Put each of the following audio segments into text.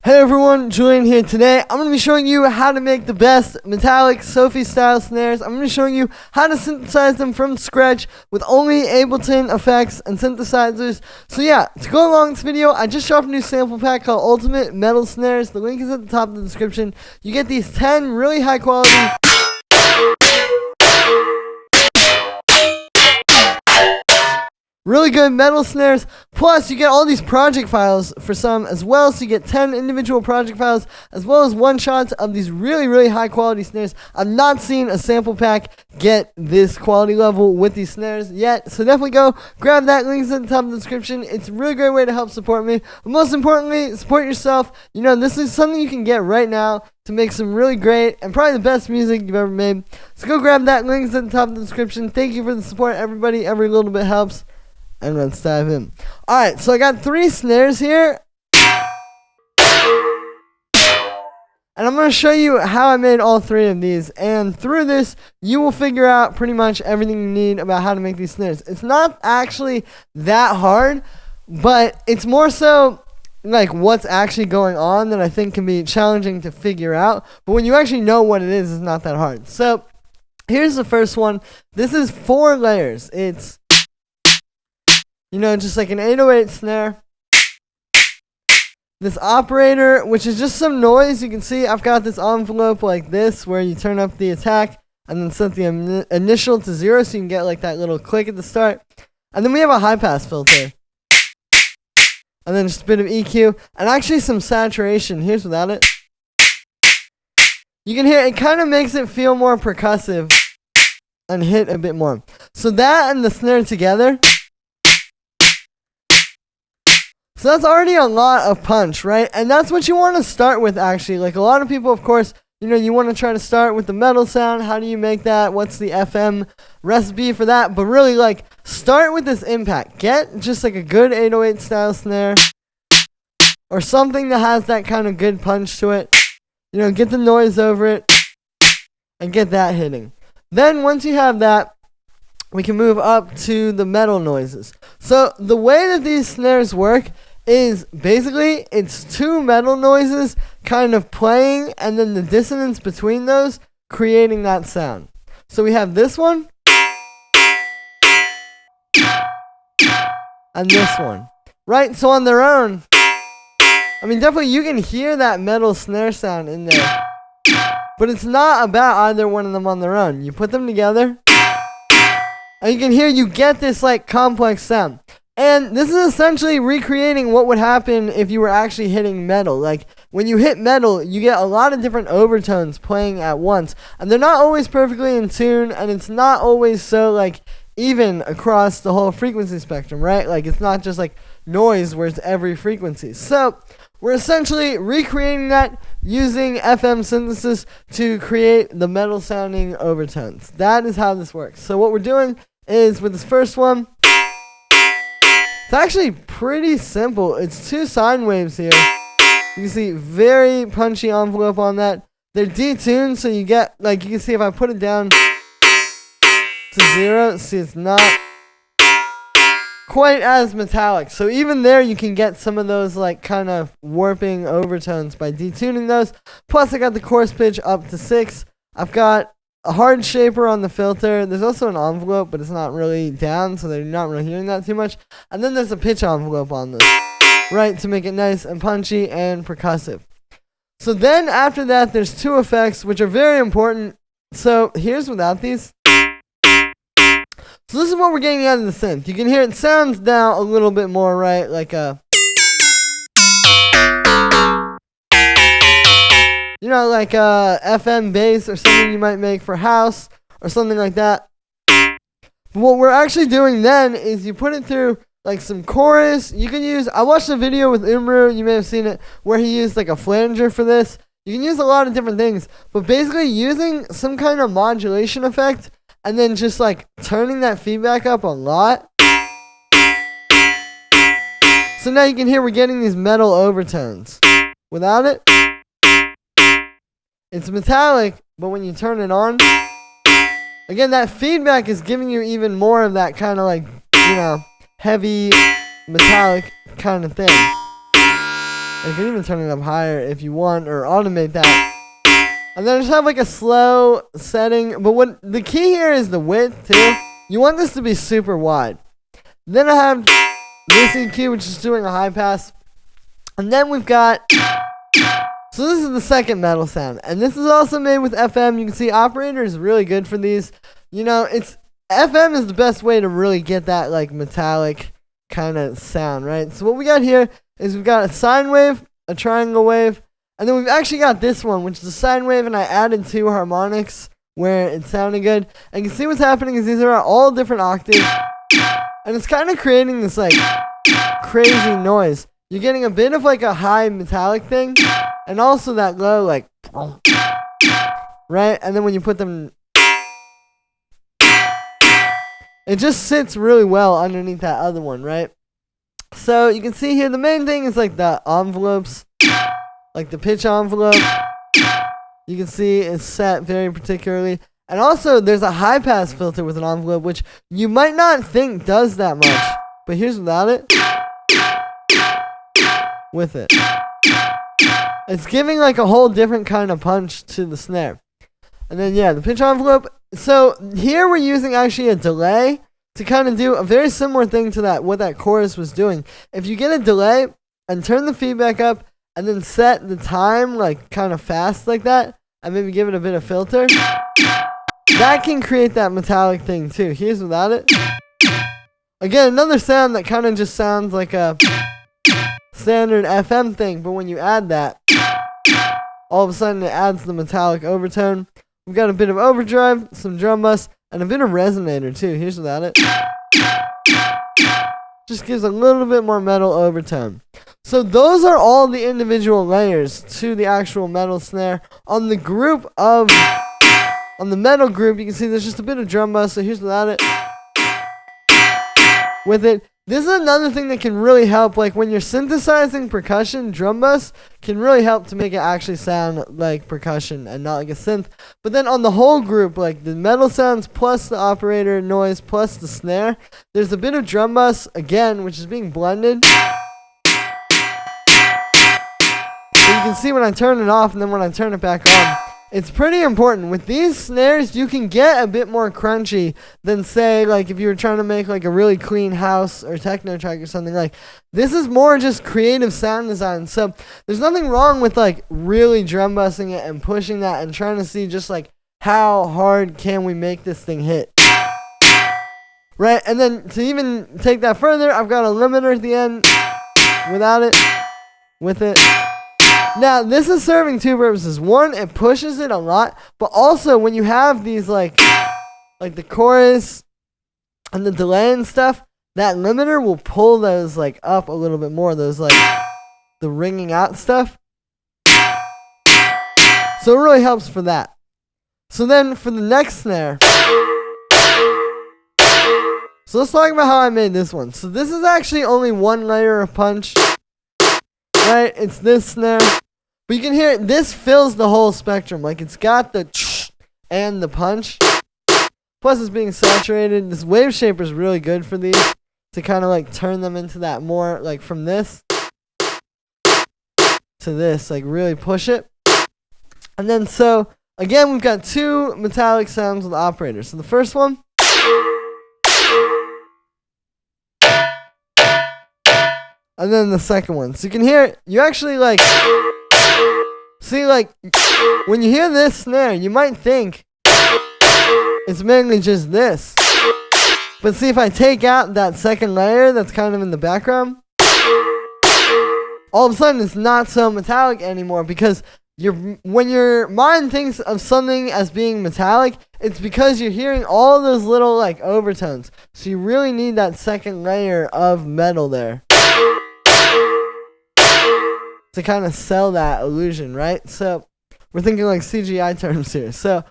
Hey everyone, Julian here. Today I'm going to be showing you how to make the best metallic Sophie style snares. I'm going to be showing you how to synthesize them from scratch with only Ableton effects and synthesizers. So yeah, to go along with this video, I just dropped a new sample pack called Ultimate Metal Snares. The link is at the top of the description. You get these 10 really high quality really good metal snares, plus you get all these project files for some as well, so you get 10 individual project files as well as one shots of these really high quality snares. I've not seen a sample pack get this quality level with these snares yet, so definitely go grab that. Links at the top of the description. It's a really great way to help support me, but most importantly, support yourself. You know, this is something you can get right now to make some really great and probably the best music you've ever made. So go grab that. Links at the top of the description. Thank you for the support, everybody. Every little bit helps. And let's dive in. Alright, so I got 3 snares here. And I'm going to show you how I made all 3 of these. And through this, you will figure out pretty much everything you need about how to make these snares. It's not actually that hard, but it's more so like what's actually going on that I think can be challenging to figure out. But when you actually know what it is, it's not that hard. So here's the first one. This is 4 layers. It's just like an 808 snare. This operator, which is just some noise. You can see I've got this envelope like this where you turn up the attack and then set the initial to 0 so you can get like that little click at the start. And then we have a high pass filter. And then just a bit of EQ and actually some saturation. Here's without it. You can hear it kind of makes it feel more percussive and hit a bit more. So that and the snare together. So that's already a lot of punch, right? And that's what you want to start with, actually. Like a lot of people, of course, you want to try to start with the metal sound. How do you make that? What's the FM recipe for that? But really, like, start with this impact. Get just like a good 808 style snare or something that has that kind of good punch to it. Get the noise over it and get that hitting. Then once you have that, we can move up to the metal noises. So the way that these snares work is basically it's 2 metal noises kind of playing and then the dissonance between those creating that sound. So we have this one and this one, right? So on their own, definitely you can hear that metal snare sound in there, but it's not about either one of them on their own. You put them together and you can hear you get this like complex sound. And this is essentially recreating what would happen if you were actually hitting metal. Like when you hit metal, you get a lot of different overtones playing at once. And they're not always perfectly in tune, and it's not always so like even across the whole frequency spectrum, right? Like it's not just like noise where it's every frequency. So we're essentially recreating that using FM synthesis to create the metal sounding overtones. That is how this works. So what we're doing is with this first one, it's actually pretty simple. It's 2 sine waves here. You can see very punchy envelope on that. They're detuned, so you get, like, you can see if I put it down to 0, see it's not quite as metallic. So even there you can get some of those like kind of warping overtones by detuning those. Plus I got the coarse pitch up to 6. I've got a hard shaper on the filter. There's also an envelope, but it's not really down, so they're not really hearing that too much. And then there's a pitch envelope on this, right, to make it nice and punchy and percussive. So then after that, there's 2 effects, which are very important. So here's without these. So this is what we're getting out of the synth. You can hear it sounds now a little bit more, right, like a like a FM bass or something you might make for house or something like that. But what we're actually doing then is you put it through like some chorus. You can use, I watched a video with Umru, you may have seen it, where he used like a flanger for this. You can use a lot of different things, but basically using some kind of modulation effect and then just like turning that feedback up a lot. So now you can hear we're getting these metal overtones. Without it, it's metallic, but when you turn it on, again, that feedback is giving you even more of that kind of like, heavy metallic kind of thing. You can even turn it up higher if you want, or automate that. And then just have like a slow setting. But what the key here is the width too. You want this to be super wide. Then I have this EQ, which is doing a high pass. And then we've got, so this is the second metal sound. And this is also made with FM. You can see Operator is really good for these. You know, FM is the best way to really get that like metallic kind of sound, right? So what we got here is we've got a sine wave, a triangle wave, and then we've actually got this one, which is a sine wave, and I added 2 harmonics where it sounded good. And you can see what's happening is these are all different octaves, and it's kind of creating this like crazy noise. You're getting a bit of like a high metallic thing, and also that low like, right? And then when you put them, it just sits really well underneath that other one, right? So you can see here the main thing is like the envelopes, like the pitch envelope. You can see it's set very particularly. And also there's a high pass filter with an envelope, which you might not think does that much. But here's without it. With it. It's giving like a whole different kind of punch to the snare. And then yeah, the pitch envelope. So here we're using actually a delay to kind of do a very similar thing to that, what that chorus was doing. If you get a delay and turn the feedback up and then set the time like kind of fast like that, and maybe give it a bit of filter, that can create that metallic thing too. Here's without it. Again, another sound that kind of just sounds like a standard FM thing, but when you add that, all of a sudden it adds the metallic overtone. We've got a bit of overdrive, some drum bus, and a bit of resonator too. Here's without it. Just gives a little bit more metal overtone. So those are all the individual layers to the actual metal snare. On the metal group, you can see there's just a bit of drum bus. So here's without it. With it. This is another thing that can really help, like when you're synthesizing percussion, drum bus can really help to make it actually sound like percussion and not like a synth. But then on the whole group, like the metal sounds plus the operator noise plus the snare, there's a bit of drum bus, again, which is being blended. So you can see when I turn it off and then when I turn it back on, it's pretty important. With these snares, you can get a bit more crunchy than, say, like if you were trying to make like a really clean house or techno track or something. Like this is more just creative sound design. So there's nothing wrong with like really drum bussing it and pushing that and trying to see just like how hard can we make this thing hit. Right, and then to even take that further, I've got a limiter at the end without it, with it. Now, this is serving 2 purposes. One, it pushes it a lot, but also when you have these like the chorus and the delay and stuff, that limiter will pull those like up a little bit more, those like the ringing out stuff. So it really helps for that. So then for the next snare, so let's talk about how I made this one. So this is actually only 1 layer of punch, right? It's this snare. But you can hear it, this fills the whole spectrum. Like it's got the and the punch. Plus it's being saturated. This wave shaper is really good for these, to kind of like turn them into that more like from this to this, like really push it. And then so again, we've got 2 metallic sounds with the operator. So the first one, and then the second one. So you can hear it, you actually like see, like, when you hear this snare, you might think it's mainly just this. But see, if I take out that second layer that's kind of in the background, all of a sudden it's not so metallic anymore, because when your mind thinks of something as being metallic, it's because you're hearing all those little, like, overtones. So you really need that second layer of metal there to kind of sell that illusion, right? So we're thinking like CGI terms here. So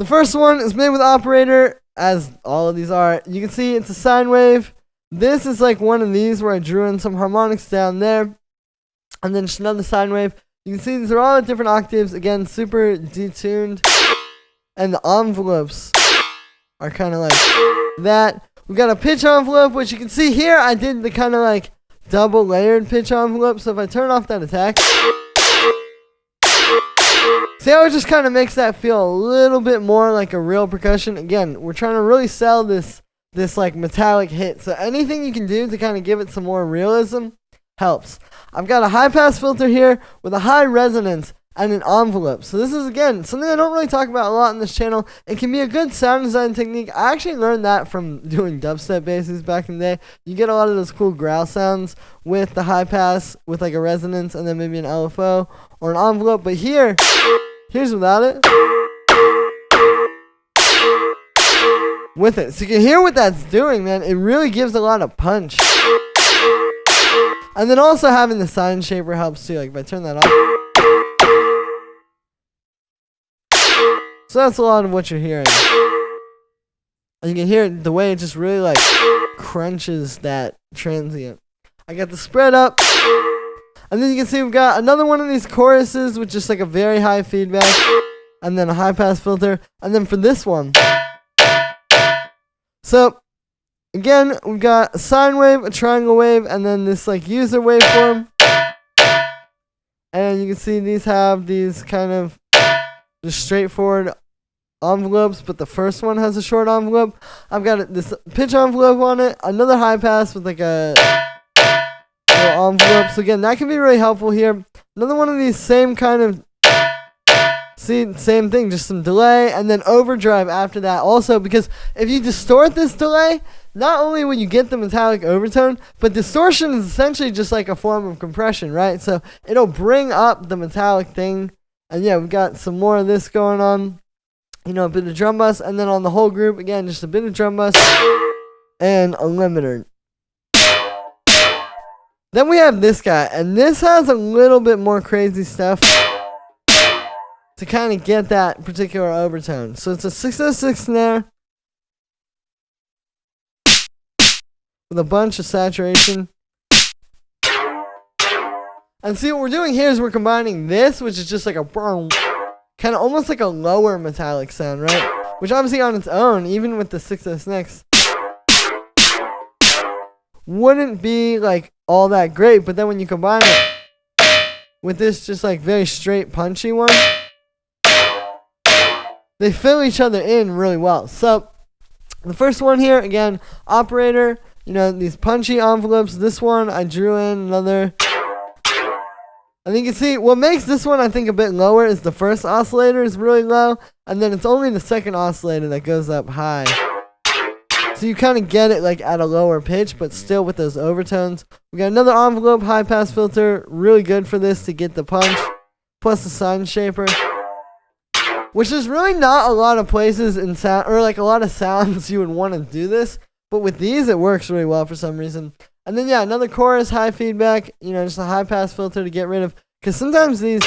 the first one is made with operator, as all of these are. You can see it's a sine wave. This is like one of these where I drew in some harmonics down there, and then just another sine wave. You can see these are all at different octaves. Again, super detuned, and the envelopes are kind of like that. We've got a pitch envelope, which you can see here. I did the kind of like double layered pitch envelope. So if I turn off that attack, see how it just kind of makes that feel a little bit more like a real percussion. Again, we're trying to really sell this like metallic hit. So anything you can do to kind of give it some more realism helps. I've got a high pass filter here with a high resonance and an envelope. So this is, again, something I don't really talk about a lot on this channel. It can be a good sound design technique. I actually learned that from doing dubstep basses back in the day. You get a lot of those cool growl sounds with the high pass with like a resonance and then maybe an LFO or an envelope. But here's without it. With it. So you can hear what that's doing, man. It really gives a lot of punch. And then also having the sign shaper helps too. Like if I turn that off. So that's a lot of what you're hearing. And you can hear it, the way it just really like crunches that transient. I got the spread up. And then you can see we've got another one of these choruses with just like a very high feedback. And then a high pass filter. And then for this one. So again, we've got a sine wave, a triangle wave, and then this like user waveform. And you can see these have these kind of just straightforward envelopes, but the first one has a short envelope. I've got this pitch envelope on it, another high pass with like a little envelope. So again, that can be really helpful here. Another one of these same kind of, see, same thing, just some delay, and then overdrive after that also, because if you distort this delay, not only will you get the metallic overtone, but distortion is essentially just like a form of compression, right? So it'll bring up the metallic thing. And yeah, we've got some more of this going on. You know, a bit of drum bus, and then on the whole group, again, just a bit of drum bus and a limiter. Then we have this guy, and this has a little bit more crazy stuff to kind of get that particular overtone. So it's a 606 snare with a bunch of saturation. And see, what we're doing here is we're combining this, which is just like a kind of almost like a lower metallic sound, right? Which obviously on its own, even with the 606, wouldn't be like all that great. But then when you combine it with this just like very straight punchy one, they fill each other in really well. So the first one here, again, operator, you know, these punchy envelopes. This one I drew in another. And you can see what makes this one I think a bit lower is the first oscillator is really low, and then it's only the second oscillator that goes up high. So you kind of get it like at a lower pitch, but still with those overtones. We got another envelope high pass filter, really good for this to get the punch, plus the sign shaper, which is really not a lot of places in sound, or like a lot of sounds you would want to do this, but with these it works really well for some reason. And then, yeah, another chorus, high feedback, you know, just a high pass filter to get rid of. Because sometimes these,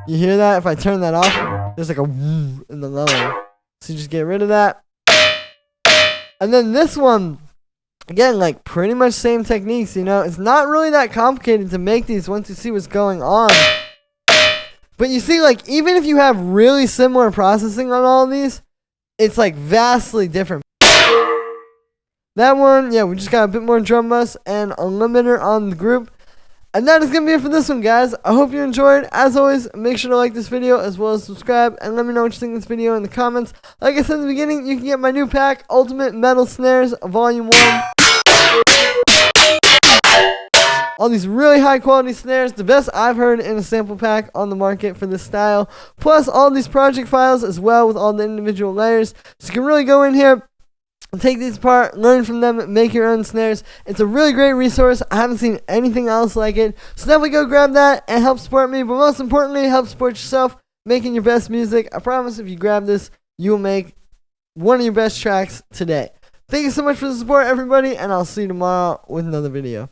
you hear that? If I turn that off, there's like a woo in the low end. So you just get rid of that. And then this one, again, like pretty much same techniques, you know. It's not really that complicated to make these once you see what's going on. But you see, like, even if you have really similar processing on all of these, it's like vastly different. That one, yeah, we just got a bit more drum bus and a limiter on the group. And that is going to be it for this one, guys. I hope you enjoyed. As always, make sure to like this video as well as subscribe. And let me know what you think of this video in the comments. Like I said in the beginning, you can get my new pack, Ultimate Metal Snares Volume 1. All these really high quality snares, the best I've heard in a sample pack on the market for this style. Plus all these project files as well with all the individual layers. So you can really go in here, take these apart, learn from them, make your own snares. It's a really great resource. I haven't seen anything else like it. So definitely go grab that and help support me. But most importantly, help support yourself making your best music. I promise if you grab this, you will make one of your best tracks today. Thank you so much for the support, everybody. And I'll see you tomorrow with another video.